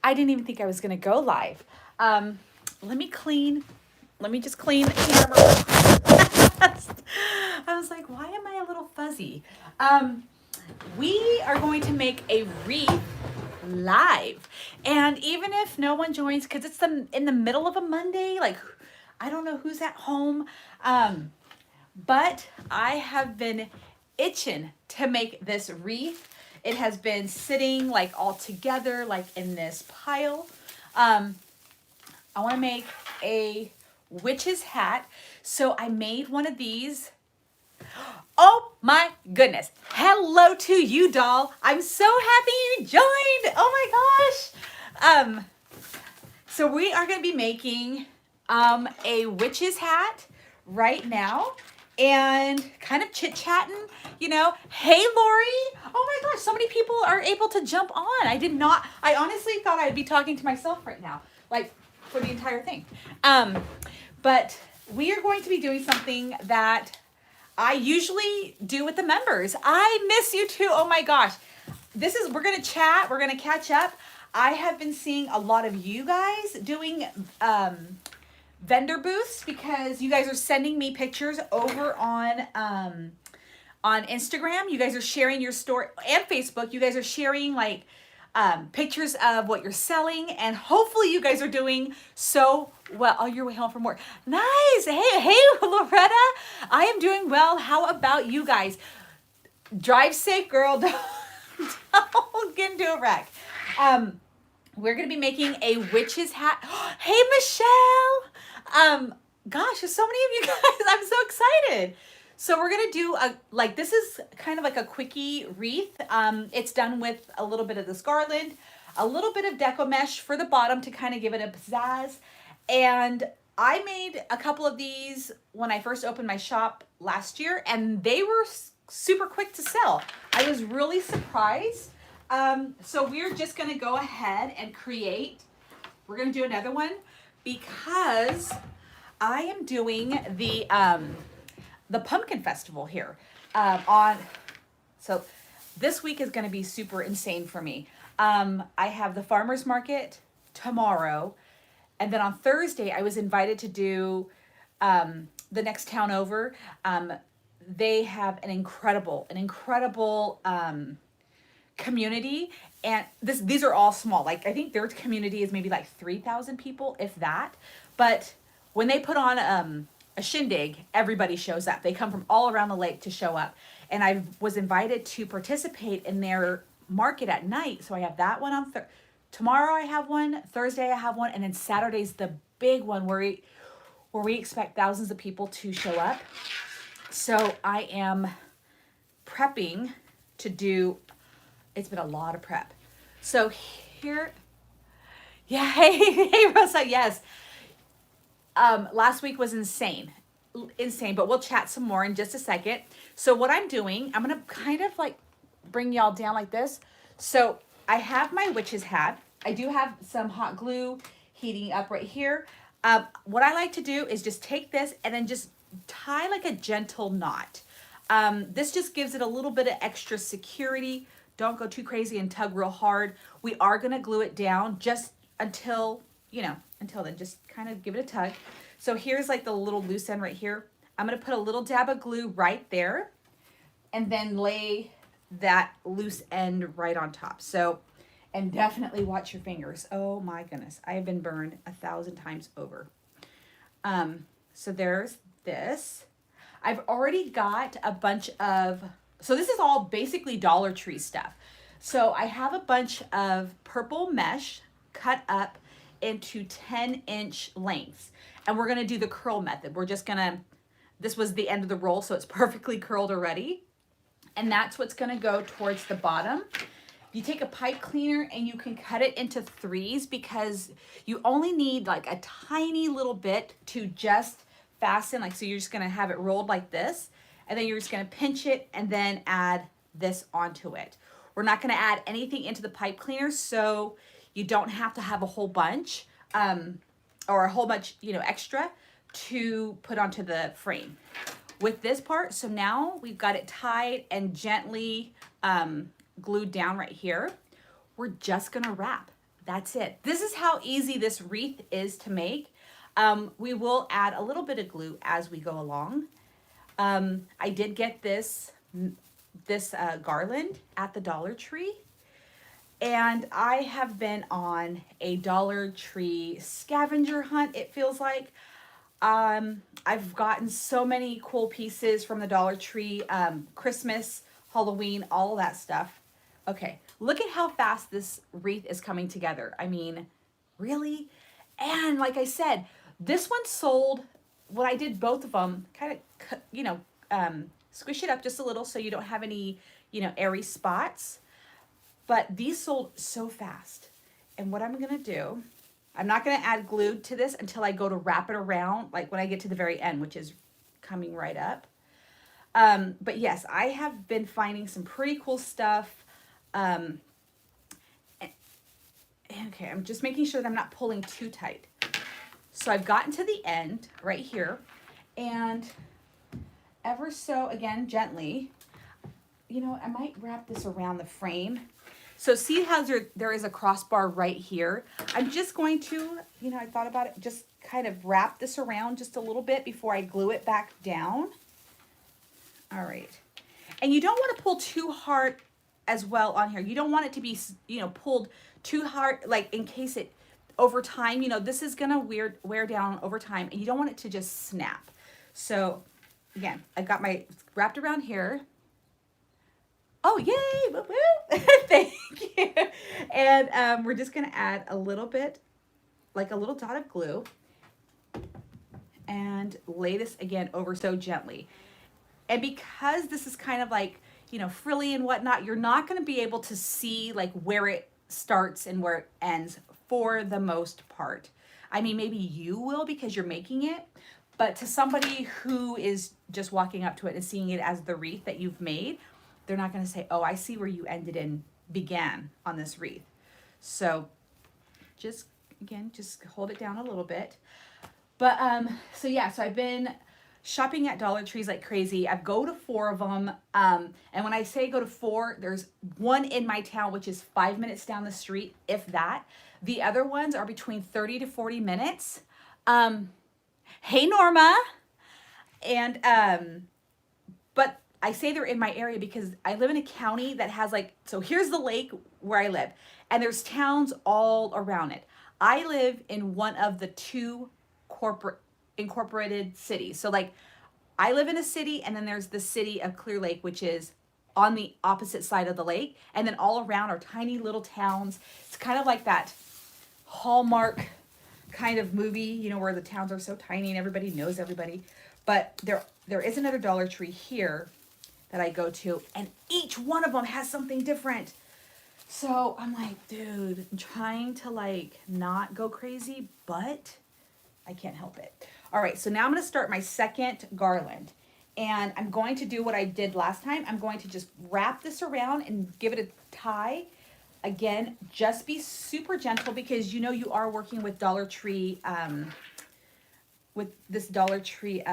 I didn't even think I was gonna go live. Let me just clean the camera real quick. I was like, why am I a little fuzzy? We are going to make a wreath live. And even if no one joins, because it's in the middle of a Monday, like I don't know who's at home. But I have been itching to make this wreath. It has been sitting like all together, like in this pile. I want to make a witch's hat. So I made one of these. Oh my goodness. Hello to you, doll. I'm so happy you joined. Oh my gosh. So we are going to be making a witch's hat right now and kind of chit-chatting, Hey, Lori. Oh my gosh, so many people are able to jump on. I honestly thought I'd be talking to myself right now, like for the entire thing. But we are going to be doing something that I usually do with the members. I miss you too. Oh my gosh. We're going to chat. We're going to catch up. I have been seeing a lot of you guys doing vendor booths because you guys are sending me pictures over on Instagram. You guys are sharing your story, and Facebook. You guys are sharing like pictures of what you're selling, and hopefully you guys are doing so well. Oh, you're way home from work. Nice. Hey, Loretta. I am doing well. How about you guys? Drive safe, girl. Don't get into a wreck. We're going to be making a witch's hat. Hey, Michelle. Gosh, there's so many of you guys. I'm so excited. So we're going to do this is kind of like a quickie wreath. It's done with a little bit of this Garland, a little bit of deco mesh for the bottom to kind of give it a pizzazz. And I made a couple of these when I first opened my shop last year, and they were super quick to sell. I was really surprised. So we're just going to go ahead and we're going to do another one because I am doing the pumpkin festival here, so this week is going to be super insane for me. I have the farmer's market tomorrow. And then on Thursday, I was invited to do, the next town over. They have an incredible, community, and these are all small. Like I think their community is maybe like 3,000 people, if that. But when they put on a shindig, everybody shows up. They come from all around the lake to show up, and I was invited to participate in their market at night. So I have that one on tomorrow. I have one Thursday. I have one, and then Saturday's the big one where we expect thousands of people to show up. So I am prepping to do. It's been a lot of prep. So here, yeah, hey Rosa, yes. Last week was insane, but we'll chat some more in just a second. So what I'm doing, I'm gonna kind of like bring y'all down like this. So I have my witch's hat. I do have some hot glue heating up right here. What I like to do is just take this and then just tie like a gentle knot. This just gives it a little bit of extra security. Don't go too crazy and tug real hard. We are gonna glue it down just until then, just kind of give it a tug. So here's like the little loose end right here. I'm gonna put a little dab of glue right there and then lay that loose end right on top. So, and definitely watch your fingers. Oh my goodness, I have been burned 1,000 times over. So there's this. I've already got a bunch of, so this is all basically Dollar Tree stuff. So I have a bunch of purple mesh cut up into 10-inch lengths. And we're gonna do the curl method. This was the end of the roll, so it's perfectly curled already. And that's what's gonna go towards the bottom. You take a pipe cleaner and you can cut it into threes because you only need like a tiny little bit to just fasten. Like, so you're just gonna have it rolled like this, and then you're just gonna pinch it and then add this onto it. We're not gonna add anything into the pipe cleaner, so you don't have to have a whole bunch or a whole bunch, extra to put onto the frame. With this part, so now we've got it tied and gently glued down right here. We're just gonna wrap. That's it. This is how easy this wreath is to make. We will add a little bit of glue as we go along. I did get this garland at the Dollar Tree, and I have been on a Dollar Tree scavenger hunt, it feels like. I've gotten so many cool pieces from the Dollar Tree, Christmas, Halloween, all of that stuff. Okay, look at how fast this wreath is coming together. I mean, really? And like I said, this one sold when I did both of them, kind of, squish it up just a little so you don't have any, airy spots. But these sold so fast. And what I'm going to do, I'm not going to add glue to this until I go to wrap it around, like when I get to the very end, which is coming right up. But yes, I have been finding some pretty cool stuff. Okay, I'm just making sure that I'm not pulling too tight. So I've gotten to the end right here, and ever so, again, gently, I might wrap this around the frame. So see how there is a crossbar right here? I'm just going to, I thought about it, just kind of wrap this around just a little bit before I glue it back down. All right. And you don't want to pull too hard as well on here. You don't want it to be, pulled too hard, like in case it, over time, this is going to wear down over time, and you don't want it to just snap. So again, I got my wrapped around here. Oh, yay! Woo woo. Thank you. And we're just gonna add a little bit, like a little dot of glue, and lay this again over so gently. And because this is kind of like, frilly and whatnot, you're not gonna be able to see like where it starts and where it ends for the most part. I mean, maybe you will because you're making it, but to somebody who is just walking up to it and seeing it as the wreath that you've made, they're not going to say, oh, I see where you ended and began on this wreath. So just hold it down a little bit. But so I've been shopping at Dollar Trees like crazy. I go to 4 of them. And when I say go to 4, there's one in my town, which is 5 minutes down the street, if that. The other ones are between 30 to 40 minutes. Hey, Norma. And, but I say they're in my area because I live in a county that has so here's the lake where I live, and there's towns all around it. I live in one of the 2 incorporated cities. So I live in a city, and then there's the city of Clear Lake, which is on the opposite side of the lake. And then all around are tiny little towns. It's kind of like that Hallmark kind of movie, where the towns are so tiny and everybody knows everybody. But there is another Dollar Tree here that I go to, and each one of them has something different. So I'm like, dude, I'm trying to not go crazy, but I can't help it. All right, so now I'm gonna start my second garland, and I'm going to do what I did last time. I'm going to just wrap this around and give it a tie. Again, just be super gentle because you are working with Dollar Tree, with this Dollar Tree,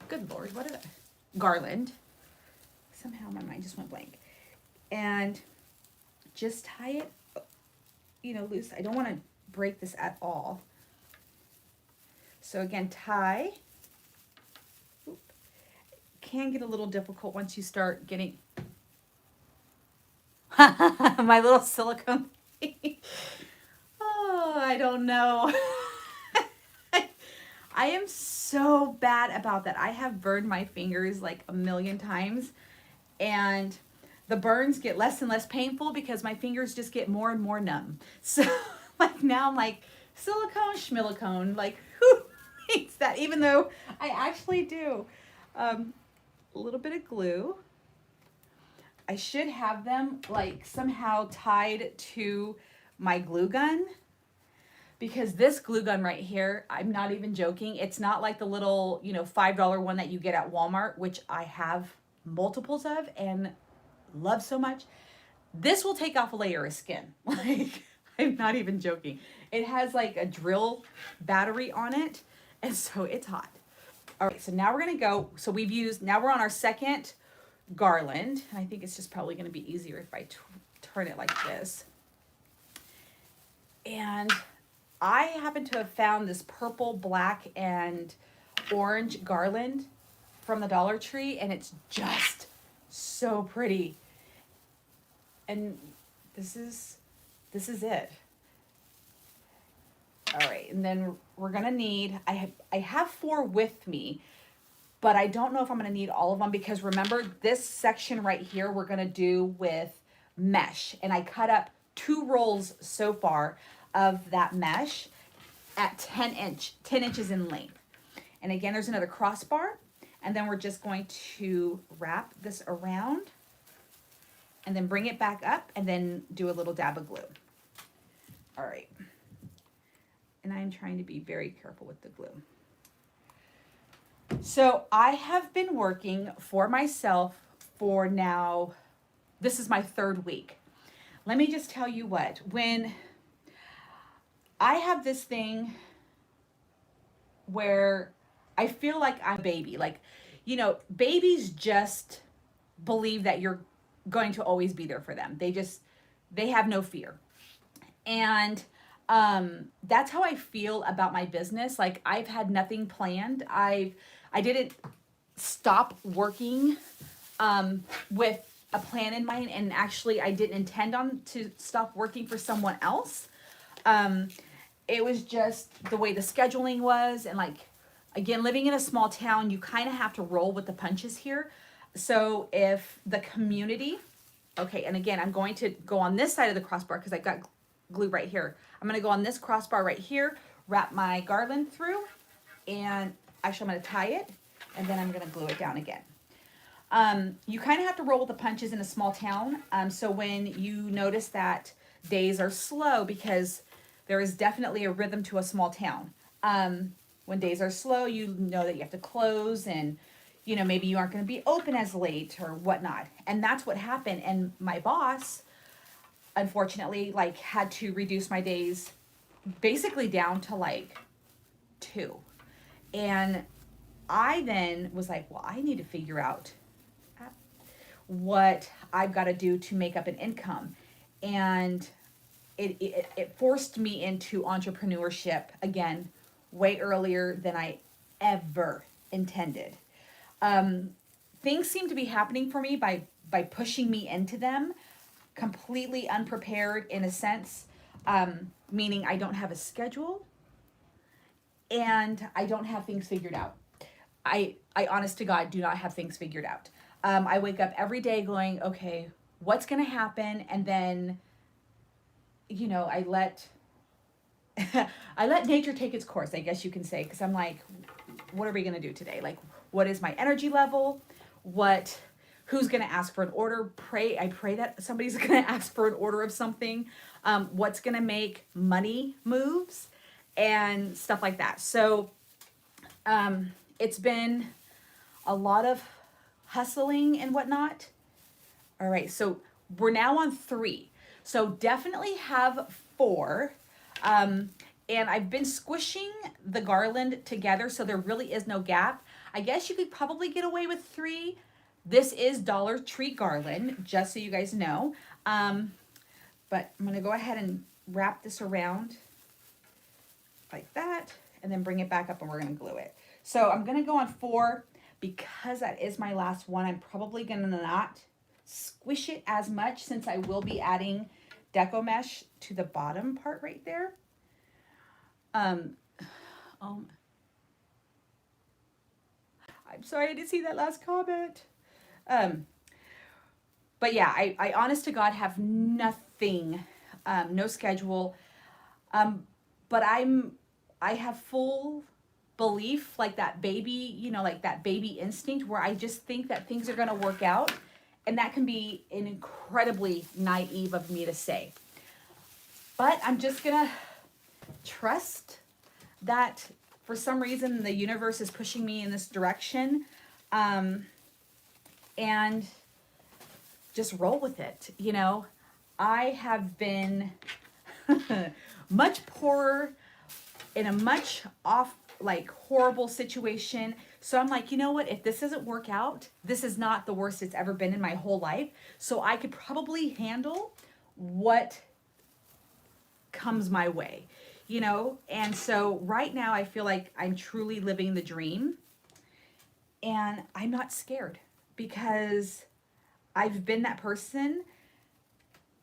good Lord, what is it? Garland. Somehow my mind just went blank. And just tie it, loose. I don't want to break this at all. So again, tie. Oop. Can get a little difficult once you start getting my little silicone. Oh, I don't know. I am so bad about that. I have burned my fingers like a million times, and the burns get less and less painful because my fingers just get more and more numb. So now I'm like, silicone, schmilicone, who makes that? Even though I actually do. A little bit of glue. I should have them somehow tied to my glue gun. Because this glue gun right here, I'm not even joking. It's not like the little, $5 one that you get at Walmart, which I have multiples of and love so much. This will take off a layer of skin. I'm not even joking. It has a drill battery on it, and so it's hot. All right, so now we're gonna go. So now we're on our second garland, and I think it's just probably gonna be easier if I turn it like this. I happen to have found this purple, black, and orange garland from the Dollar Tree, and it's just so pretty. And this is it. All right, and then we're gonna need, I have 4 with me, but I don't know if I'm gonna need all of them because remember this section right here we're gonna do with mesh, and I cut up 2 rolls so far of that mesh at 10 inches in length. And again, there's another crossbar, and then we're just going to wrap this around and then bring it back up and then do a little dab of glue. All right. And I'm trying to be very careful with the glue. So I have been working for myself for now, this is my 3rd week. Let me just tell you what, when I have this thing where I feel like I'm a baby, like, you know, babies just believe that you're going to always be there for them. They have no fear. And that's how I feel about my business. Like I've had nothing planned. I didn't stop working with a plan in mind, and actually I didn't intend on to stop working for someone else. It was just the way the scheduling was, and like again, living in a small town, you kind of have to roll with the punches here. So if the community, okay, and again, I'm going to go on this side of the crossbar because I got glue right here. I'm going to go on this crossbar right here, wrap my garland through, and actually I'm going to tie it, and then I'm going to glue it down again. You kind of have to roll with the punches in a small town. So when you notice that days are slow, because there is definitely a rhythm to a small town. When days are slow, you know that you have to close, and you know, maybe you aren't going to be open as late or whatnot. And that's what happened. And my boss, unfortunately, like had to reduce my days basically down to like 2. And I then was like, well, I need to figure out what I've got to do to make up an income. And it forced me into entrepreneurship again, way earlier than I ever intended. Things seem to be happening for me by pushing me into them, completely unprepared in a sense, meaning I don't have a schedule and I don't have things figured out. I honest to God, do not have things figured out. I wake up every day going, okay, what's going to happen? And then, you know, I let nature take its course, I guess you can say, because I'm like, what are we going to do today? Like, what is my energy level? Who's going to ask for an order? I pray that somebody's going to ask for an order of something. What's going to make money moves and stuff like that. So, it's been a lot of hustling and whatnot. All right. So we're now on 3. So definitely have 4. And I've been squishing the garland together, so there really is no gap. I guess you could probably get away with 3. This is Dollar Tree garland, just so you guys know. But I'm going to go ahead and wrap this around like that, and then bring it back up, and we're going to glue it. So I'm going to go on 4 because that is my last one. I'm probably going to not squish it as much since I will be adding deco mesh to the bottom part right there. I'm sorry I didn't see that last comment. But yeah, I honest to God have nothing, no schedule. But I have full belief, like that baby, you know, like that baby instinct where I just think that things are going to work out. And that can be an incredibly naive of me to say. But I'm just going to trust that for some reason the universe is pushing me in this direction, and just roll with it. You know, I have been much poorer in a much horrible situation. So I'm like, you know what? If this doesn't work out, this is not the worst it's ever been in my whole life. So I could probably handle what comes my way. you know? And so right now I feel like I'm truly living the dream, and I'm not scared because I've been that person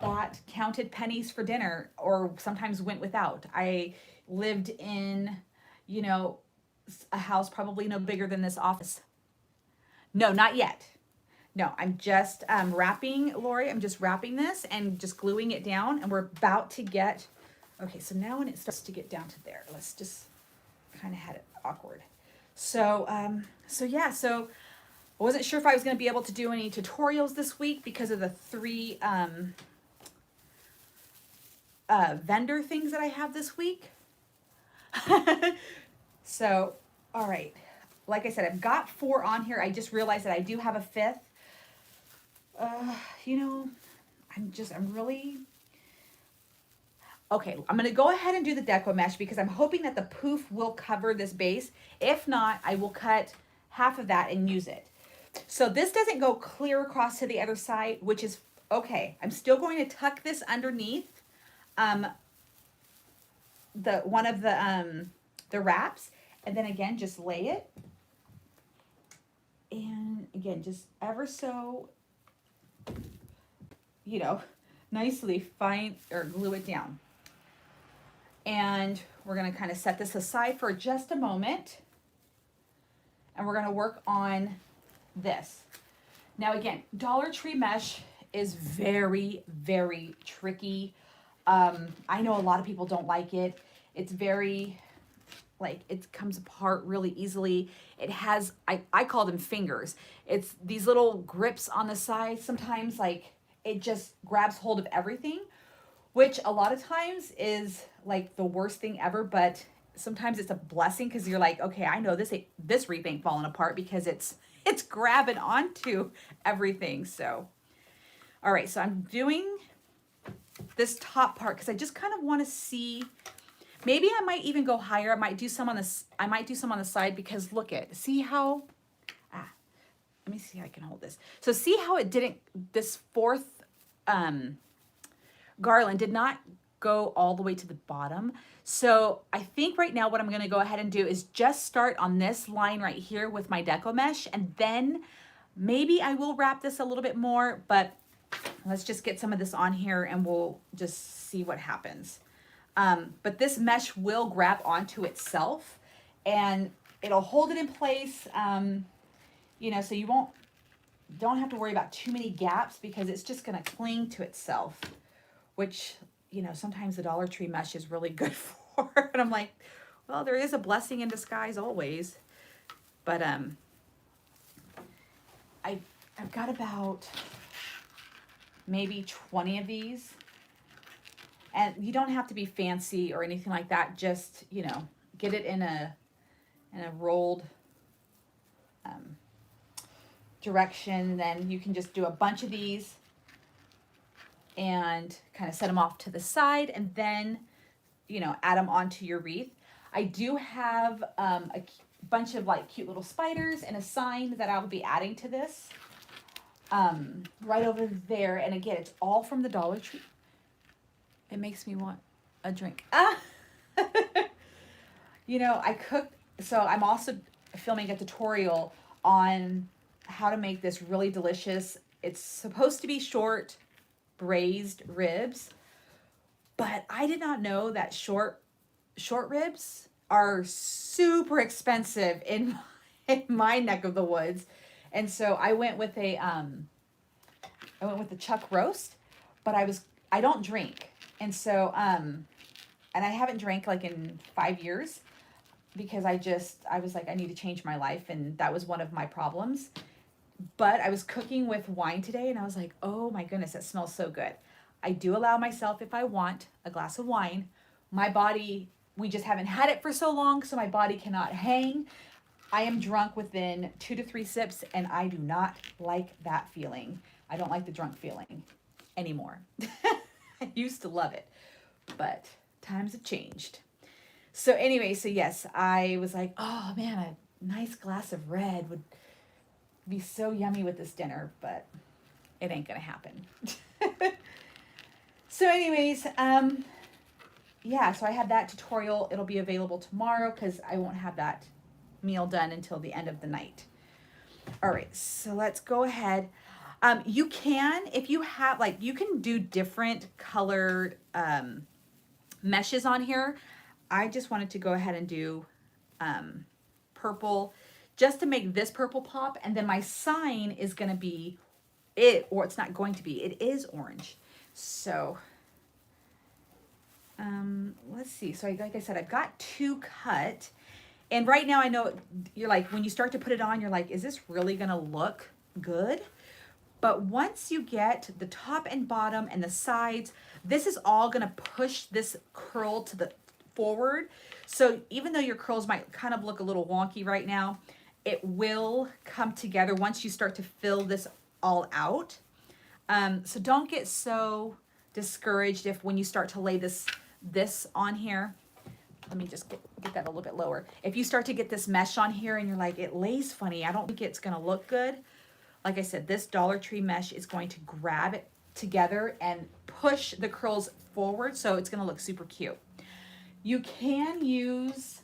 that counted pennies for dinner or sometimes went without. I lived in, you know, a house probably no bigger than this office. No, not yet. No, I'm just wrapping, Lori, I'm just wrapping this and just gluing it down, and we're about to get, okay, so now when it starts to get down to there, let's just kind of had it awkward. So, so yeah, so I wasn't sure if I was going to be able to do any tutorials this week because of the three vendor things that I have this week. So, all right. Like I said, I've got 4 on here. I just realized that I do have a 5th. You know, I'm really, okay, I'm going to go ahead and do the deco mesh because I'm hoping that the poof will cover this base. If not, I will cut half of that and use it. So this doesn't go clear across to the other side, which is okay. I'm still going to tuck this underneath one of the wraps, and then again just lay it, and again just ever so, you know, nicely find or glue it down. And we're going to kind of set this aside for just a moment, and we're going to work on this. Now again, Dollar Tree mesh is very, very tricky. I know a lot of people don't like it. It's very, like, it comes apart really easily. It has, I call them fingers. It's these little grips on the side. Sometimes, like, it just grabs hold of everything, which a lot of times is like the worst thing ever, but sometimes it's a blessing because you're like, okay, I know this wreath ain't falling apart because it's grabbing onto everything. So, all right, so I'm doing this top part because I just kind of want to see. Maybe I might even go higher. I might do some on the side because see how, let me see how I can hold this. So see how it didn't, this 4th garland did not go all the way to the bottom. So I think right now what I'm going to go ahead and do is just start on this line right here with my deco mesh, and then maybe I will wrap this a little bit more, but let's just get some of this on here and we'll just see what happens. But this mesh will grab onto itself and it'll hold it in place, you know, so you don't have to worry about too many gaps because it's just going to cling to itself, which, you know, sometimes the Dollar Tree mesh is really good for. And I'm like, well, there is a blessing in disguise always. But I've got about maybe 20 of these. And you don't have to be fancy or anything like that. Just, you know, get it in a rolled direction. Then you can just do a bunch of these and kind of set them off to the side, and then, you know, add them onto your wreath. I do have a bunch of like cute little spiders and a sign that I will be adding to this right over there. And again, it's all from the Dollar Tree. It makes me want a drink. You know, I cooked, so I'm also filming a tutorial on how to make this really delicious. It's supposed to be short braised ribs, but I did not know that short ribs are super expensive in my neck of the woods. And so I went with the chuck roast, but I don't drink. And so, and I haven't drank like in 5 years because I was like, I need to change my life. And that was one of my problems. But I was cooking with wine today and I was like, oh my goodness, that smells so good. I do allow myself, if I want, a glass of wine. My body, we just haven't had it for so long, so my body cannot hang. I am drunk within 2 to 3 sips, and I do not like that feeling. I don't like the drunk feeling anymore. I used to love it, but times have changed. So anyway, so yes, I was like, oh man, a nice glass of red would be so yummy with this dinner, but it ain't gonna happen. So anyways, yeah, so I had that tutorial. It'll be available tomorrow because I won't have that meal done until the end of the night. All right, so let's go ahead. You can, if you have, like, you can do different colored meshes on here. I just wanted to go ahead and do purple just to make this purple pop. And then my sign is going to be it, or it's not going to be, it is orange. So let's see. So like I said, I've got 2 cut. And right now I know you're like, when you start to put it on, you're like, is this really going to look good? But once you get the top and bottom and the sides, this is all going to push this curl to the forward. So even though your curls might kind of look a little wonky right now, it will come together once you start to fill this all out. So don't get so discouraged if when you start to lay this on here. Let me just get that a little bit lower. If you start to get this mesh on here and you're like, it lays funny, I don't think it's going to look good. Like I said, this Dollar Tree mesh is going to grab it together and push the curls forward, so it's going to look super cute. You can use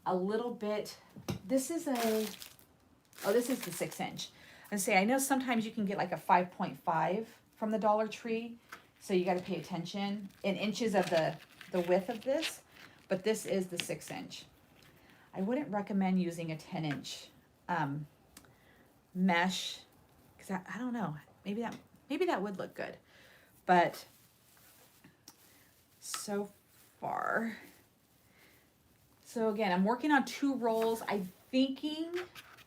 a little bit. This is the 6-inch. And say, I know sometimes you can get like a 5.5 from the Dollar Tree, so you got to pay attention in inches of the width of this, but this is the 6-inch. I wouldn't recommend using a 10-inch mesh, because I don't know, maybe that would look good, but so far. So again, I'm working on 2 rolls. I'm thinking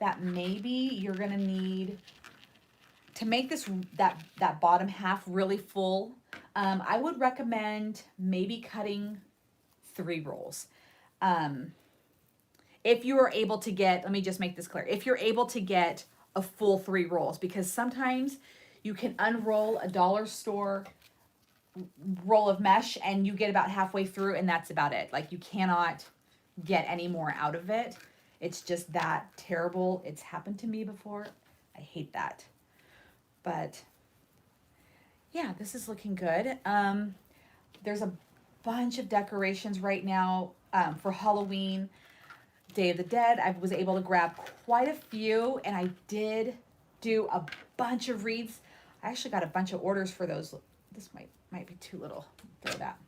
that maybe you're gonna need to make this that bottom half really full. I would recommend maybe cutting 3 rolls. If you are able to get, let me just make this clear, if you're able to get a full 3 rolls, because sometimes you can unroll a dollar store roll of mesh and you get about halfway through and that's about it. Like, you cannot get any more out of it. It's just that terrible. It's happened to me before. I hate that. But yeah, this is looking good. There's a bunch of decorations right now for Halloween, Day of the Dead. I was able to grab quite a few, and I did do a bunch of wreaths. I actually got a bunch of orders for those. This might be too little. Throw that.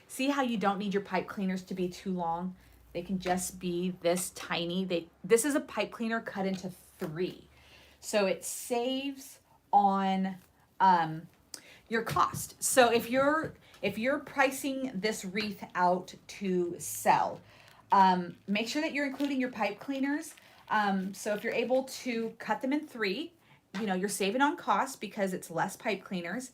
See how you don't need your pipe cleaners to be too long? They can just be this tiny. This is a pipe cleaner cut into 3. So it saves on your cost. So if you're pricing this wreath out to sell, make sure that you're including your pipe cleaners. So if you're able to cut them in 3, you're saving on cost because it's less pipe cleaners.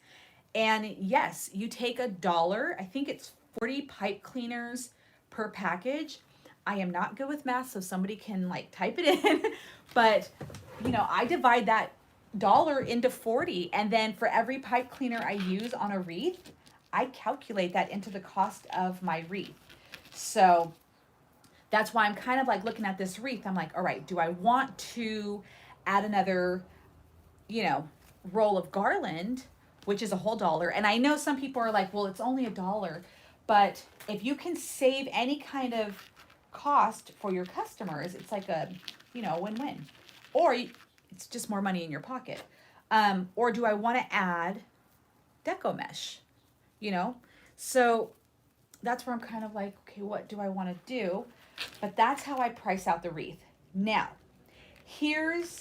And yes, you take $1. I think it's 40 pipe cleaners per package. I am not good with math, so somebody can like type it in. But I divide that $1 into 40, and then for every pipe cleaner I use on a wreath, I calculate that into the cost of my wreath. So that's why I'm kind of like looking at this wreath. I'm like, all right, do I want to add another, roll of Garland, which is a whole $1? And I know some people are like, well, it's only $1. But if you can save any kind of cost for your customers, it's like a, win-win. Or it's just more money in your pocket. Or do I want to add deco mesh? So that's where I'm kind of like, okay, what do I want to do? But that's how I price out the wreath. Now, here's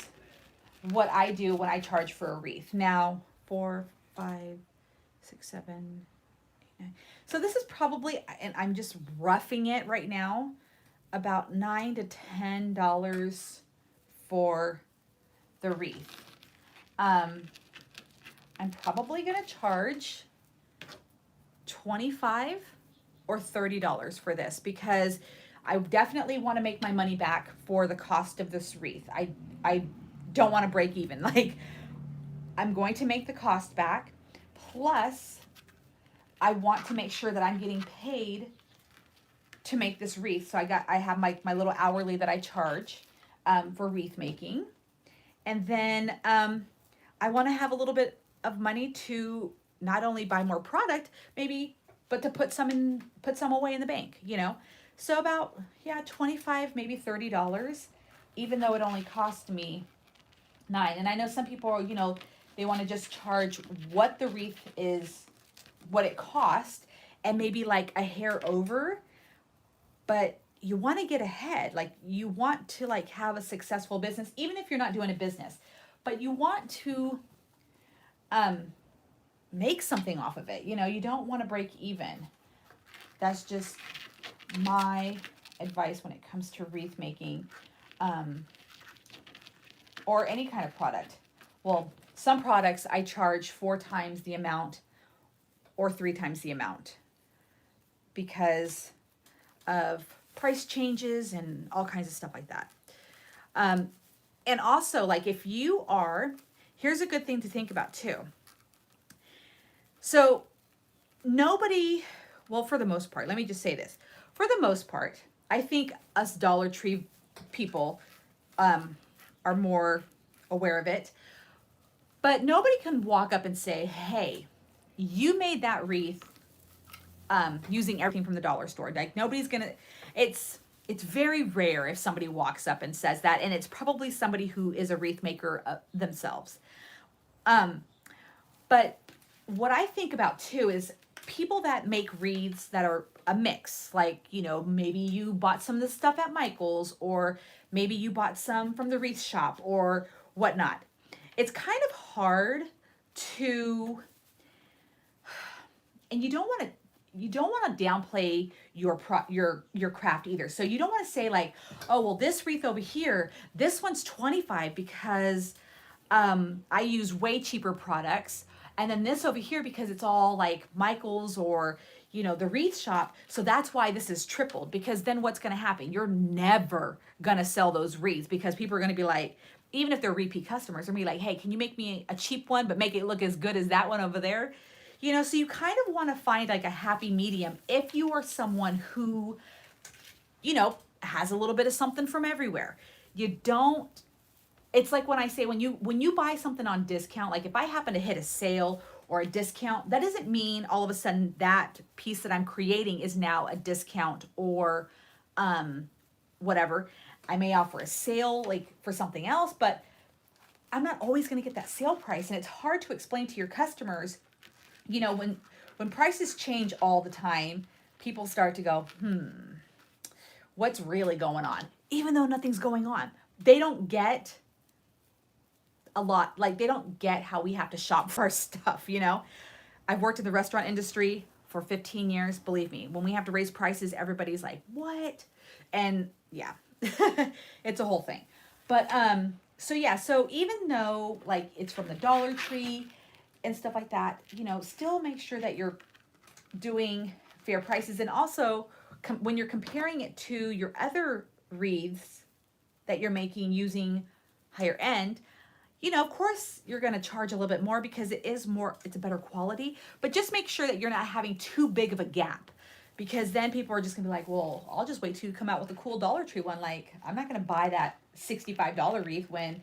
what I do when I charge for a wreath. Now, 4, 5, 6, 7, 8, 9. So this is probably, and I'm just roughing it right now, about $9 to $10 for the wreath. I'm probably gonna charge $25 or $30 for this because I definitely want to make my money back for the cost of this wreath. I don't want to break even. Like, I'm going to make the cost back. Plus, I want to make sure that I'm getting paid to make this wreath. So I have my little hourly that I charge for wreath making. And then I want to have a little bit of money to not only buy more product, maybe, but to put some away in the bank, you know? So about, yeah, 25, maybe $30, even though it only cost me 9. And I know some people, you know, they want to just charge what the wreath is, what it cost, and maybe like a hair over, but you want to get ahead. Like you want to like have a successful business, even if you're not doing a business, but you want to make something off of it. You know, you don't want to break even. That's just my advice when it comes to wreath making, or any kind of product. Well, some products I charge 4 times the amount or 3 times the amount because of price changes and all kinds of stuff like that. And also, like if you are, here's a good thing to think about too. So nobody, well, for the most part, let me just say this. For the most part, I think us Dollar Tree people are more aware of it. But nobody can walk up and say, hey, you made that wreath using everything from the dollar store. Like nobody's gonna, it's very rare if somebody walks up and says that, and it's probably somebody who is a wreath maker themselves. But what I think about too is people that make wreaths that are a mix, like, you know, maybe you bought some of the stuff at Michael's, or maybe you bought some from the wreath shop or whatnot. It's kind of hard to, and you don't want to downplay your craft either. So you don't want to say like, oh, well, this wreath over here, this one's 25 because I use way cheaper products. And then this over here, because it's all like Michael's or, you know, the wreath shop. So that's why this is tripled, because then what's going to happen? You're never going to sell those wreaths because people are going to be like, even if they're repeat customers, they're going to be like, hey, can you make me a cheap one, but make it look as good as that one over there? You know, so you kind of want to find like a happy medium if you are someone who, you know, has a little bit of something from everywhere. You don't, it's like when I say when you buy something on discount, like if I happen to hit a sale or a discount, that doesn't mean all of a sudden that piece that I'm creating is now a discount or whatever. I may offer a sale like for something else, but I'm not always going to get that sale price. And it's hard to explain to your customers, you know, when prices change all the time, people start to go, what's really going on? Even though nothing's going on. They don't get a lot, like they don't get how we have to shop for our stuff, you know? I've worked in the restaurant industry for 15 years. Believe me, when we have to raise prices, everybody's like, what? And yeah, it's a whole thing. But so yeah, so even though like it's from the Dollar Tree and stuff like that, you know, still make sure that you're doing fair prices. And also when you're comparing it to your other wreaths that you're making using higher end, you know, of course you're going to charge a little bit more because it's a better quality, but just make sure that you're not having too big of a gap, because then people are just gonna be like, well, I'll just wait till you come out with a cool Dollar Tree one. Like, I'm not gonna buy that $65 wreath when,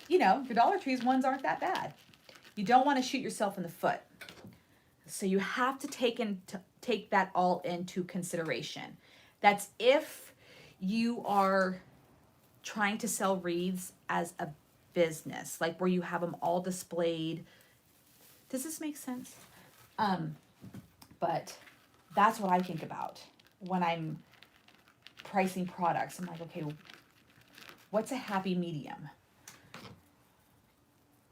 you know, your Dollar Tree's ones aren't that bad. You don't want to shoot yourself in the foot. So you have to take that all into consideration. That's if you are trying to sell wreaths as a business, like where you have them all displayed. Does this make sense? But that's what I think about when I'm pricing products. I'm like, okay, what's a happy medium?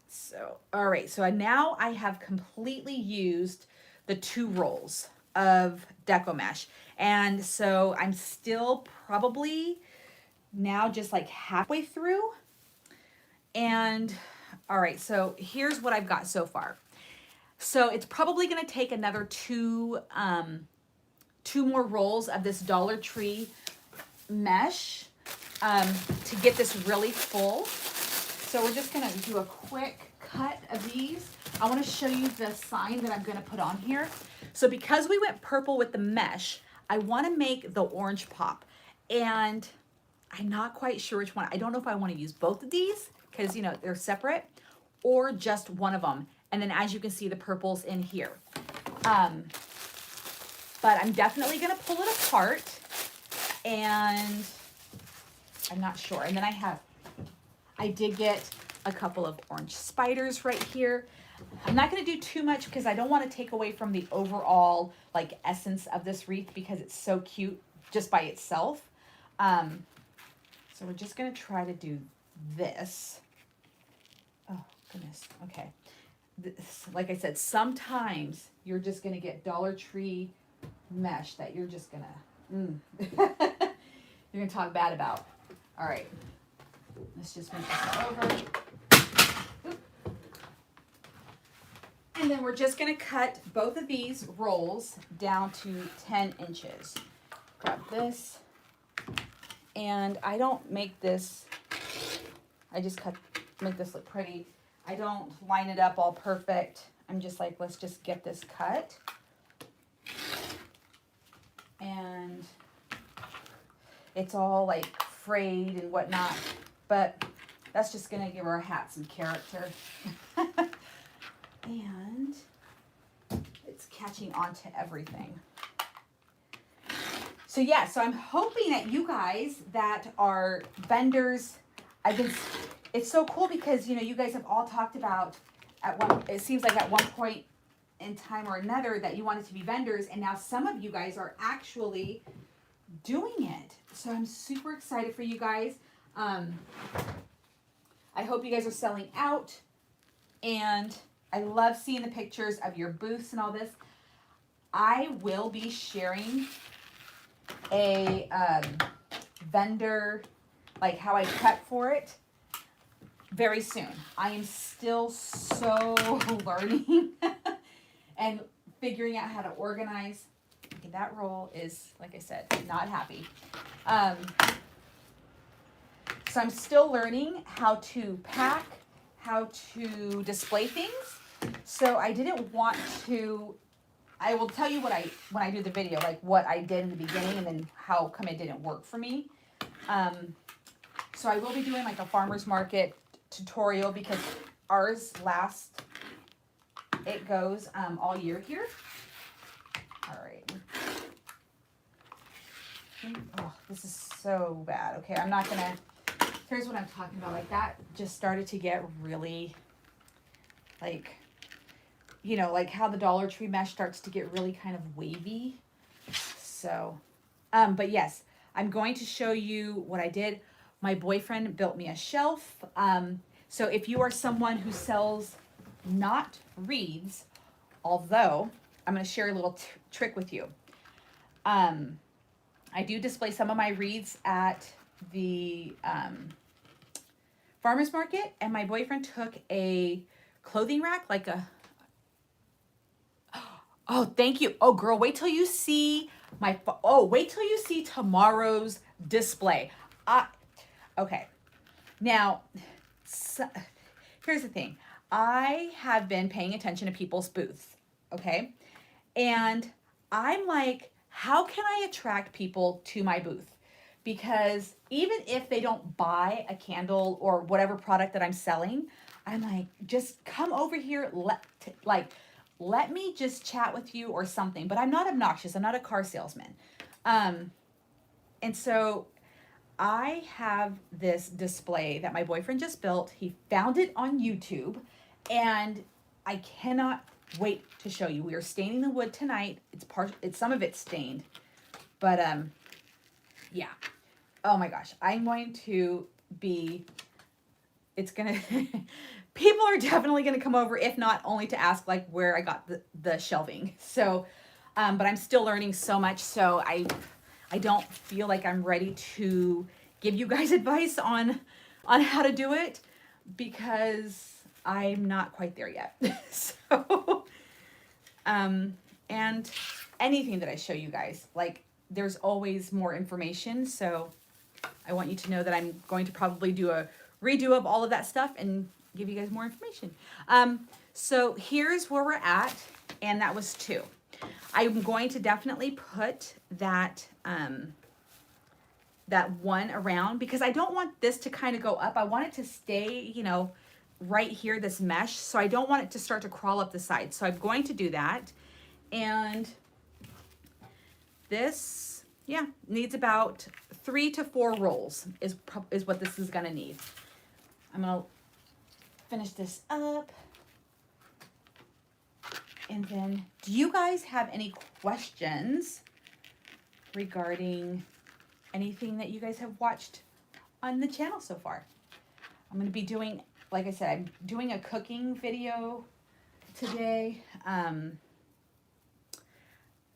So, all right, so now I have completely used the 2 rolls of deco mesh. And so I'm still probably now just like halfway through. And all right, so here's what I've got so far. So it's probably gonna take another 2 more rolls of this Dollar Tree mesh to get this really full. So we're just gonna do a quick cut of these. I wanna show you the sign that I'm gonna put on here. So because we went purple with the mesh, I wanna make the orange pop. And I'm not quite sure which one. I don't know if I wanna use both of these because, you know, they're separate, or just one of them. And then as you can see, the purple's in here. But I'm definitely gonna pull it apart, and I'm not sure. And then I did get a couple of orange spiders right here. I'm not gonna do too much because I don't want to take away from the overall like essence of this wreath because it's so cute just by itself. So we're just gonna try to do this. Oh goodness, okay. This, like I said, sometimes you're just gonna get Dollar Tree mesh that you're just gonna you're gonna talk bad about. All right, let's just move this over. Oop. And then we're just gonna cut both of these rolls down to 10 inches. Grab this, and I don't make this, I just make this look pretty. I don't line it up all perfect. I'm just like, let's just get this cut. And it's all like frayed and whatnot, but that's just gonna give our hat some character. And it's catching on to everything. So yeah, so I'm hoping that you guys that are vendors, it's so cool because, you know, you guys have all talked about it seems like at one point in time or another that you wanted to be vendors, and now some of you guys are actually doing it. So I'm super excited for you guys. I hope you guys are selling out, and I love seeing the pictures of your booths and all this. I will be sharing a vendor, like how I prep for it, very soon. I am still so learning and figuring out how to organize. Okay, that roll is, like I said, not happy. So I'm still learning how to pack, how to display things. So I didn't want to, I will tell you when I do the video, like what I did in the beginning and then how come it didn't work for me. So I will be doing like a farmer's market tutorial because ours it goes all year here. All right. Oh, this is so bad. Okay, I'm not gonna, here's what I'm talking about. Like that just started to get really like, you know, like how the Dollar Tree mesh starts to get really kind of wavy. So, but yes, I'm going to show you what I did. My boyfriend built me a shelf. So if you are someone who sells not wreaths, although I'm going to share a little trick with you. I do display some of my wreaths at the farmer's market, and my boyfriend took a clothing rack, like a, oh, thank you. Oh, girl, wait till you see wait till you see tomorrow's display. Okay. Now, so, here's the thing. I have been paying attention to people's booths, okay? And I'm like, how can I attract people to my booth? Because even if they don't buy a candle or whatever product that I'm selling, I'm like, just come over here, let me just chat with you or something. But I'm not obnoxious. I'm not a car salesman. And so I have this display that my boyfriend just built. He found it on YouTube, and I cannot wait to show you. We are staining the wood tonight. It's some of it's stained, but yeah. Oh my gosh, I'm going to be. It's gonna. People are definitely gonna come over, if not only to ask like where I got the shelving. So, but I'm still learning so much. So I don't feel like I'm ready to give you guys advice on how to do it because I'm not quite there yet. So, and anything that I show you guys, like there's always more information. So I want you to know that I'm going to probably do a redo of all of that stuff and give you guys more information. So here's where we're at, and that was 2. I'm going to definitely put that that one around because I don't want this to kind of go up. I want it to stay, you know, right here, this mesh. So I don't want it to start to crawl up the side. So I'm going to do that. And this, yeah, needs about 3 to 4 rolls is what this is gonna need. I'm gonna finish this up. And then, do you guys have any questions regarding anything that you guys have watched on the channel so far? I'm going to be doing, like I said, I'm doing a cooking video today.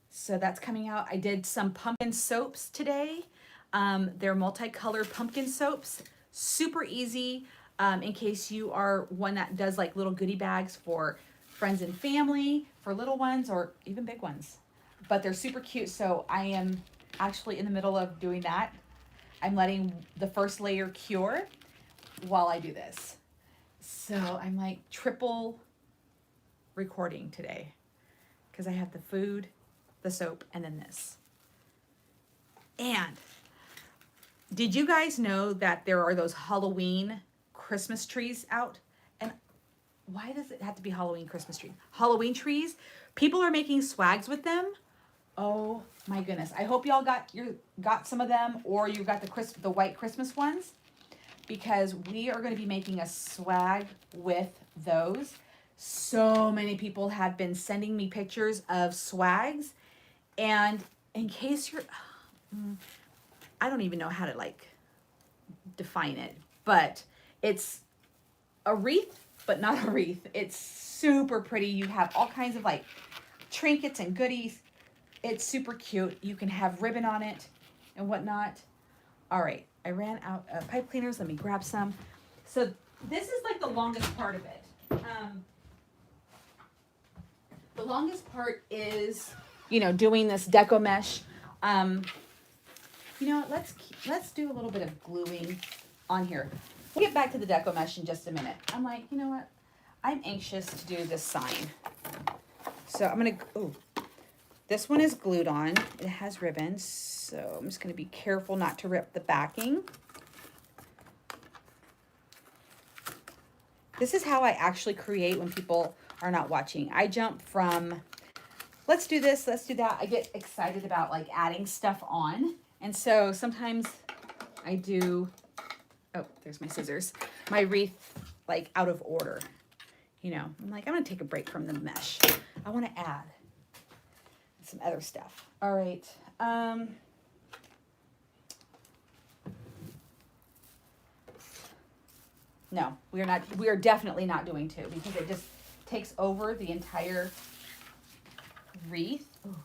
So that's coming out. I did some pumpkin soaps today. They're multicolored pumpkin soaps. Super easy in case you are one that does like little goodie bags for friends and family, for little ones or even big ones. But they're super cute. So I am actually in the middle of doing that. I'm letting the first layer cure while I do this. So I'm like triple recording today because I have the food, the soap, and then this. And did you guys know that there are those Halloween Christmas trees out? And why does it have to be Halloween Christmas trees? Halloween trees, people are making swags with them. Oh my goodness. I hope y'all got some of them, or you got the white Christmas ones, because we are going to be making a swag with those. So many people have been sending me pictures of swags, and in case you're, I don't even know how to like define it, but it's a wreath, but not a wreath. It's super pretty. You have all kinds of like trinkets and goodies. It's super cute. You can have ribbon on it and whatnot. All right, I ran out of pipe cleaners. Let me grab some. So this is like the longest part of it. The longest part is, you know, doing this deco mesh. You know, let's do a little bit of gluing on here. We'll get back to the deco mesh in just a minute. I'm like, you know what? I'm anxious to do this sign. So I'm gonna, oh, this one is glued on. It has ribbons, so I'm just gonna be careful not to rip the backing. This is how I actually create when people are not watching. I jump from, let's do this, let's do that. I get excited about like adding stuff on. And so sometimes I do, oh, there's my scissors, my wreath like out of order. You know, I'm like, I'm gonna take a break from the mesh. I wanna add some other stuff. All right. No, we are definitely not doing 2 because it just takes over the entire wreath. Ooh.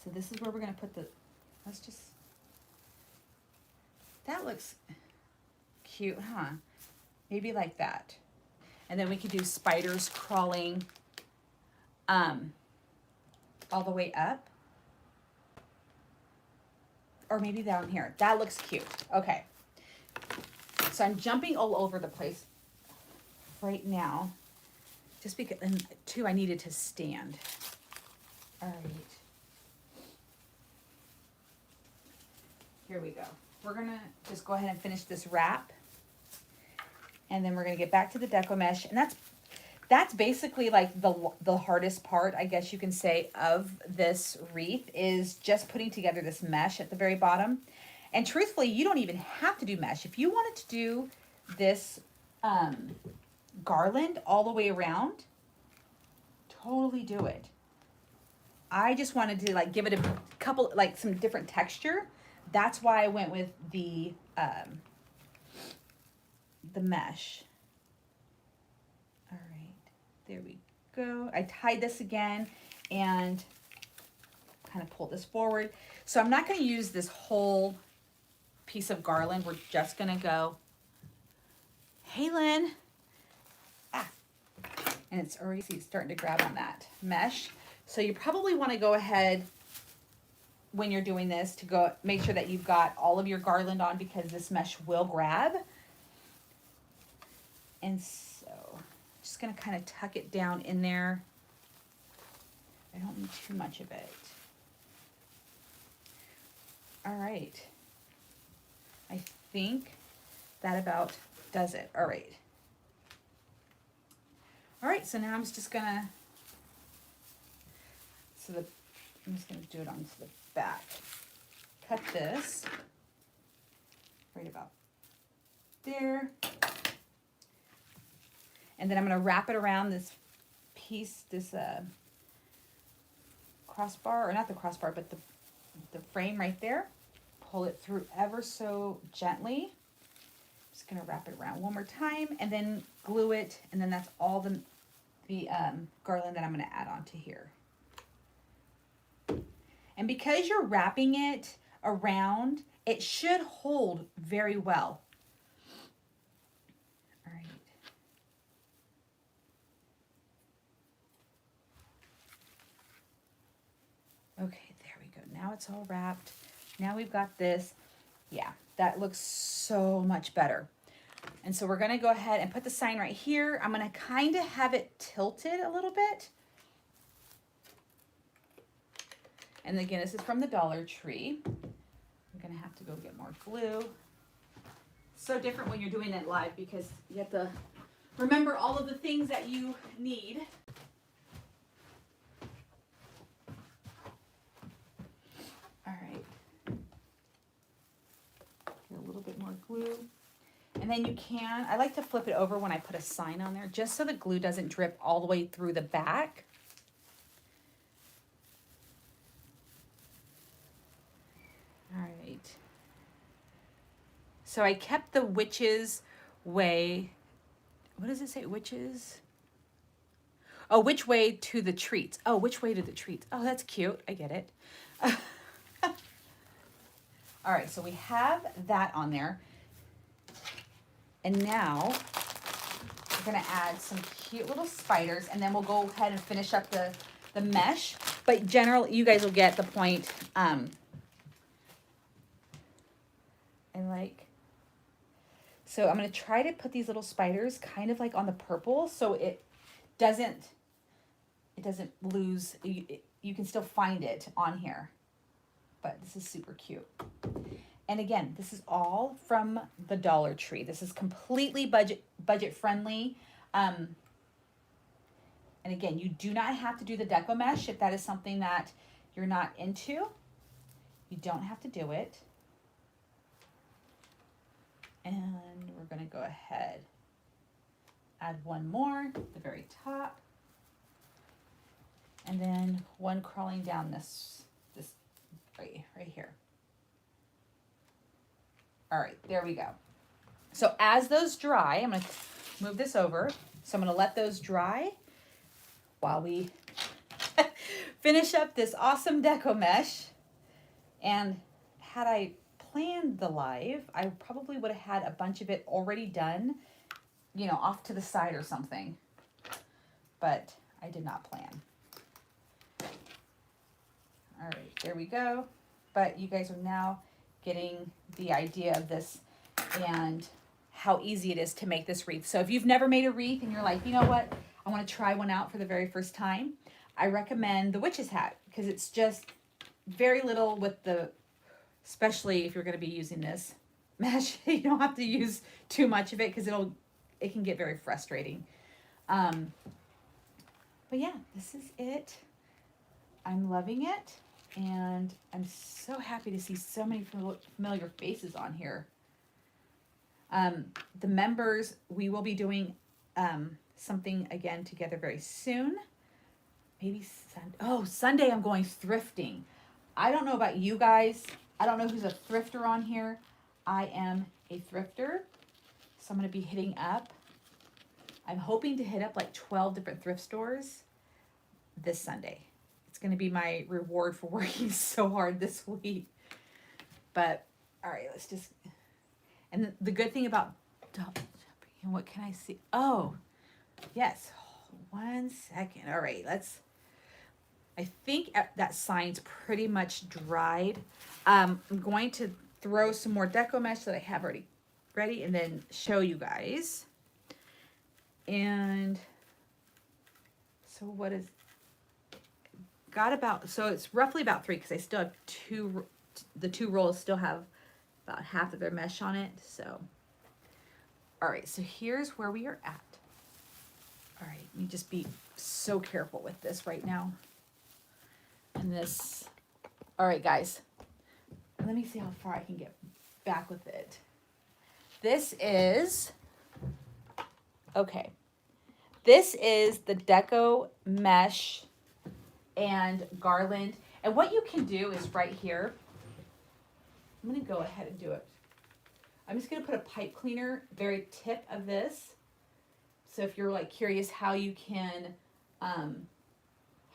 So this is where we're gonna put the, let's just, that looks cute, huh? Maybe like that. And then we could do spiders crawling all the way up. Or maybe down here. That looks cute. Okay. So I'm jumping all over the place right now. Just because, and 2, I needed to stand. All right. Here we go. We're gonna just go ahead and finish this wrap. And then we're gonna get back to the deco mesh. And that's basically like the hardest part, I guess you can say, of this wreath is just putting together this mesh at the very bottom. And truthfully, you don't even have to do mesh. If you wanted to do this garland all the way around, totally do it. I just wanted to like give it a couple, like some different texture. That's why I went with the mesh. All right, there we go. I tied this again and kind of pull this forward. So I'm not going to use this whole piece of garland. We're just going to go, hey, Lynn. Ah, and it's already, see, it's starting to grab on that mesh. So you probably want to go ahead when you're doing this to go make sure that you've got all of your garland on because this mesh will grab. And so just going to kind of tuck it down in there. I don't need too much of it. All right. I think that about does it. All right. All right, so now I'm just gonna, I'm just gonna do it onto the back. Cut this right about there. And then I'm gonna wrap it around this piece, this crossbar, or not the crossbar, but the frame right there. Pull it through ever so gently. Just gonna wrap it around one more time and then glue it, and then that's all the garland that I'm gonna add onto here. And because you're wrapping it around, it should hold very well. All right. Okay, there we go. Now it's all wrapped. Now we've got this. Yeah, that looks so much better. And so we're gonna go ahead and put the sign right here. I'm gonna kind of have it tilted a little bit. And again, this is from the Dollar Tree. I'm gonna have to go get more glue. So different when you're doing it live because you have to remember all of the things that you need. All right. Get a little bit more glue. And then you can, I like to flip it over when I put a sign on there, just so the glue doesn't drip all the way through the back. All right. So I kept the witch's way. What does it say? Witches? Oh, which way to the treats? Oh, which way to the treats? Oh, that's cute. I get it. All right, so we have that on there. And now we're gonna add some cute little spiders, and then we'll go ahead and finish up the mesh. But generally, you guys will get the point. So I'm gonna try to put these little spiders kind of like on the purple, so it doesn't lose. You can still find it on here, but this is super cute. And again, this is all from the Dollar Tree. This is completely budget friendly. And again, you do not have to do the deco mesh if that is something that you're not into. You don't have to do it. And we're gonna go ahead, add one more at the very top. And then one crawling down this right here. All right, there we go. So as those dry, I'm gonna move this over. So I'm gonna let those dry while we finish up this awesome deco mesh. And had I planned the live, I probably would have had a bunch of it already done, you know, off to the side or something. But I did not plan. All right, there we go. But you guys are now getting the idea of this and how easy it is to make this wreath. So if you've never made a wreath and you're like, you know what, I want to try one out for the very first time, I recommend the witch's hat because it's just very little with the, especially if you're going to be using this mesh, you don't have to use too much of it because it can get very frustrating. But yeah, this is it. I'm loving it. And I'm so happy to see so many familiar faces on here. The members, we will be doing something again together very soon. Maybe Sunday I'm going thrifting. I don't know about you guys. I don't know who's a thrifter on here. I am a thrifter. So I'm going to be hitting up. I'm hoping to hit up like 12 different thrift stores this Sunday. It's going to be my reward for working so hard this week. But, all right, let's just... And the good thing about... What can I see? Oh, yes. 1 second. All right, let's... I think that sign's pretty much dried. I'm going to throw some more deco mesh that I have already ready and then show you guys. And so what is... So it's roughly about 3 because I still have the 2 rolls still have about half of their mesh on it. So, all right, so here's where we are at. All right, let me just be so careful with this right now. And this, all right, guys, let me see how far I can get back with it. This is, okay. This is the Deco Mesh and Garland. And what you can do is right here, I'm gonna go ahead and do it. I'm just gonna put a pipe cleaner, very tip of this. So if you're like curious how you can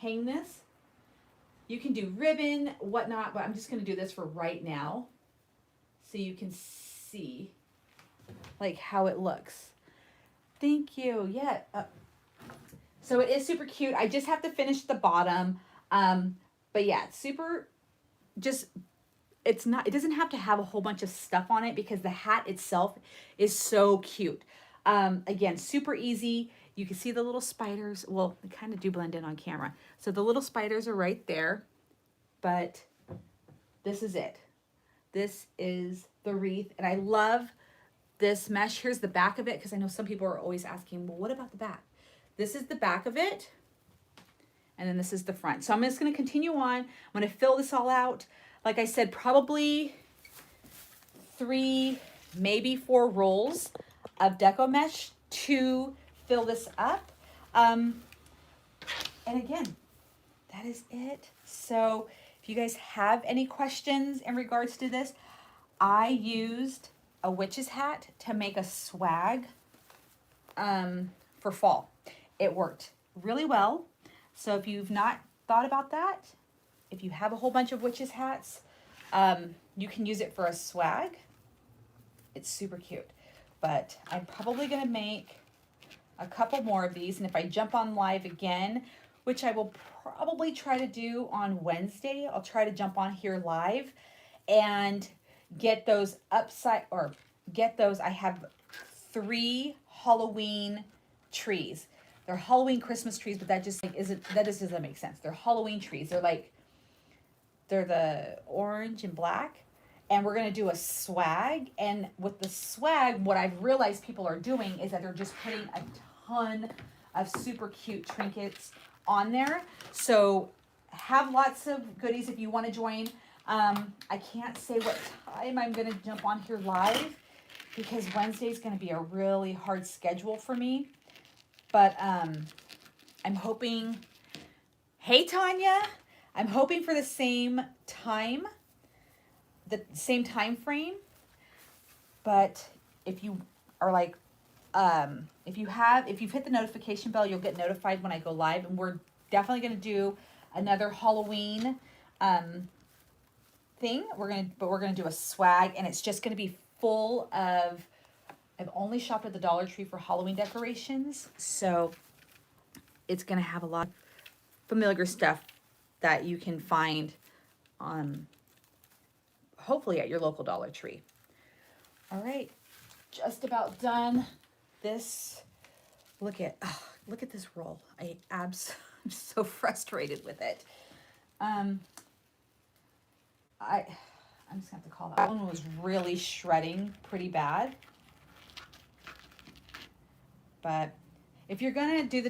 hang this, you can do ribbon, whatnot, but I'm just gonna do this for right now so you can see like how it looks. Thank you. Yeah. So it is super cute. I just have to finish the bottom. But yeah, it's super, just, it's not, it doesn't have to have a whole bunch of stuff on it because the hat itself is so cute. Again, super easy. You can see the little spiders. Well, they kind of do blend in on camera. So the little spiders are right there, but this is it. This is the wreath. And I love this mesh. Here's the back of it, because I know some people are always asking, well, what about the back? This is the back of it. And then this is the front. So I'm just going to continue on. I'm going to fill this all out. Like I said, probably 3, maybe 4 rolls of deco mesh to fill this up. And again, that is it. So if you guys have any questions in regards to this, I used a witch's hat to make a swag for fall. It worked really well. So if you've not thought about that, if you have a whole bunch of witches hats, you can use it for a swag. It's super cute. But I'm probably going to make a couple more of these. And if I jump on live again, which I will probably try to do on Wednesday, I'll try to jump on here live and get those upside, or get those. I have 3 Halloween trees. They're Halloween Christmas trees, but that just like that just doesn't make sense. They're Halloween trees. They're the orange and black. And we're gonna do a swag. And with the swag, what I've realized people are doing is that they're just putting a ton of super cute trinkets on there. So have lots of goodies if you want to join. I can't say what time I'm gonna jump on here live because Wednesday's gonna be a really hard schedule for me. But I'm hoping, hey Tanya, I'm hoping for the same time frame. But if you are like, if you've hit the notification bell, you'll get notified when I go live. And we're definitely going to do another Halloween thing. We're going to do a swag, and it's just going to be full of, I've only shopped at the Dollar Tree for Halloween decorations, so it's going to have a lot of familiar stuff that you can find on, hopefully at your local Dollar Tree. All right, just about done. This, look at this roll. I'm so frustrated with it. I'm just gonna have to call that one was really shredding pretty bad. But if you're gonna do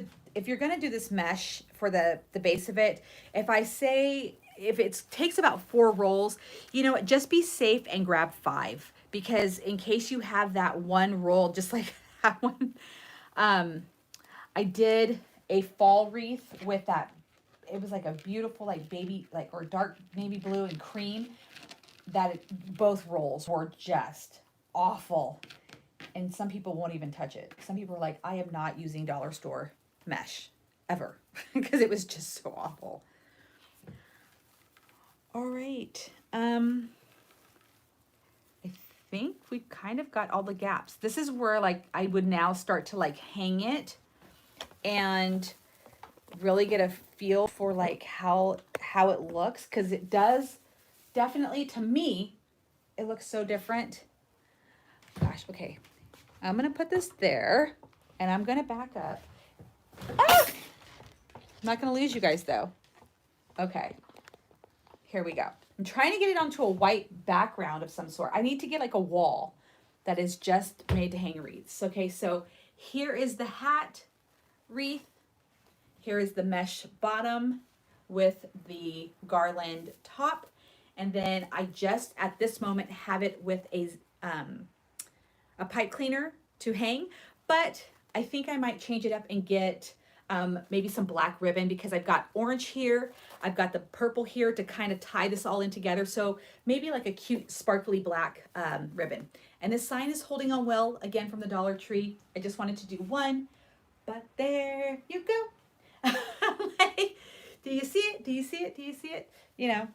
this mesh for the base of it, if it takes about 4 rolls, you know what, just be safe and grab 5, because in case you have that one roll, just like that one, I did a fall wreath with that. It was like a beautiful, like baby, like, or dark navy blue and cream, both rolls were just awful. And some people won't even touch it. Some people are like, I am not using dollar store mesh ever because it was just so awful. All right. I think we've kind of got all the gaps. This is where like I would now start to like hang it and really get a feel for like how it looks, because it does definitely, to me, it looks so different. Gosh, okay. I'm going to put this there, and I'm going to back up. Ah! I'm not going to lose you guys, though. Okay. Here we go. I'm trying to get it onto a white background of some sort. I need to get like a wall that is just made to hang wreaths. Okay, so here is the hat. wreath. Here is the mesh bottom with the garland top. And then I just at this moment have it with a pipe cleaner to hang, but I think I might change it up and get maybe some black ribbon, because I've got orange here, I've got the purple here to kind of tie this all in together. So maybe like a cute sparkly black ribbon. And this sign is holding on well, again from the Dollar Tree. I just wanted to do one, but there you go. Like, do you see it? Do you see it? Do you see it? You know,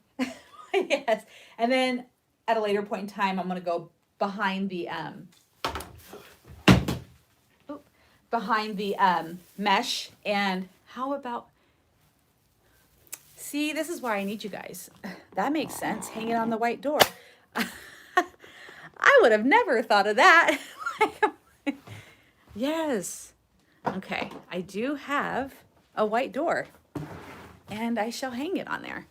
yes. And then at a later point in time, I'm going to go behind the mesh. And how about, see, this is why I need you guys. That makes sense. Hang it on the white door. I would have never thought of that. Yes. Okay. I do have a white door, and I shall hang it on there.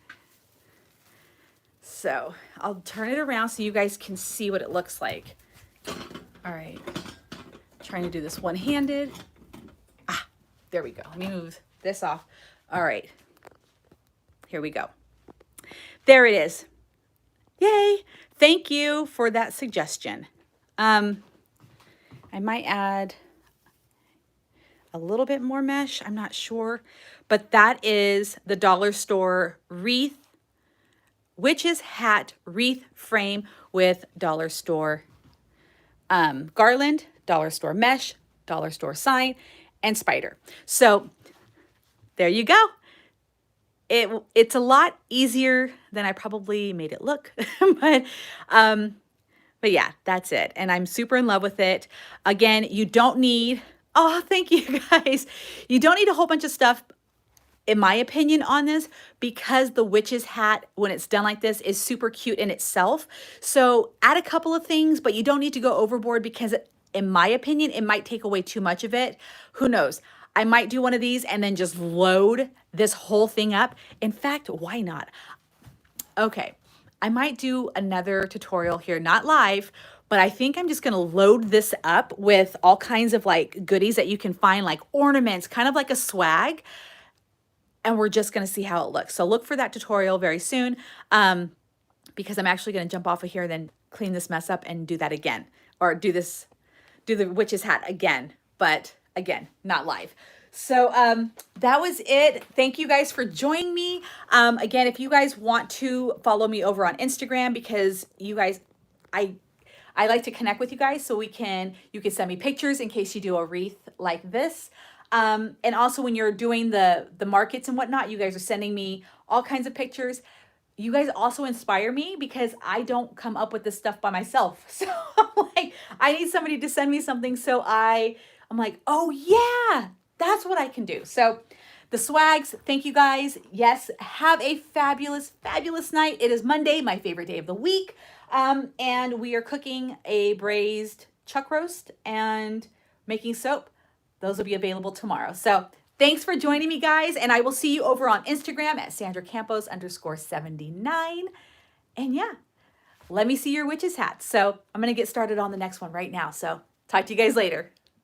So I'll turn it around so you guys can see what it looks like. All right. Trying to do this one-handed. Ah, there we go. Let me move this off. All right. Here we go. There it is. Yay. Thank you for that suggestion. I might add a little bit more mesh. I'm not sure. But that is the dollar store wreath, witch's hat wreath frame with dollar store garland, dollar store mesh, dollar store sign, and spider. So there you go. It's a lot easier than I probably made it look, but yeah, that's it. And I'm super in love with it. Again, you don't need, oh, thank you guys. You don't need a whole bunch of stuff, in my opinion, on this, because the witch's hat, when it's done like this, is super cute in itself. So add a couple of things, but you don't need to go overboard, because in my opinion, it might take away too much of it. Who knows? I might do one of these and then just load this whole thing up. In fact, why not? Okay, I might do another tutorial here, not live, but I think I'm just gonna load this up with all kinds of like goodies that you can find, like ornaments, kind of like a swag. And we're just gonna see how it looks. So look for that tutorial very soon, because I'm actually gonna jump off of here, then clean this mess up and do that again, or do the witch's hat again, but again, not live. So that was it. Thank you guys for joining me. Again, if you guys want to follow me over on Instagram, because you guys, I like to connect with you guys, so you can send me pictures in case you do a wreath like this. And also when you're doing the markets and whatnot, you guys are sending me all kinds of pictures. You guys also inspire me, because I don't come up with this stuff by myself. So like, I need somebody to send me something. So I'm like, oh yeah, that's what I can do. So the swags, thank you guys. Yes, have a fabulous, fabulous night. It is Monday, my favorite day of the week. And we are cooking a braised chuck roast and making soap. Those will be available tomorrow. So thanks for joining me, guys. And I will see you over on Instagram at SandraCampos_79. And yeah, let me see your witch's hat. So I'm going to get started on the next one right now. So talk to you guys later.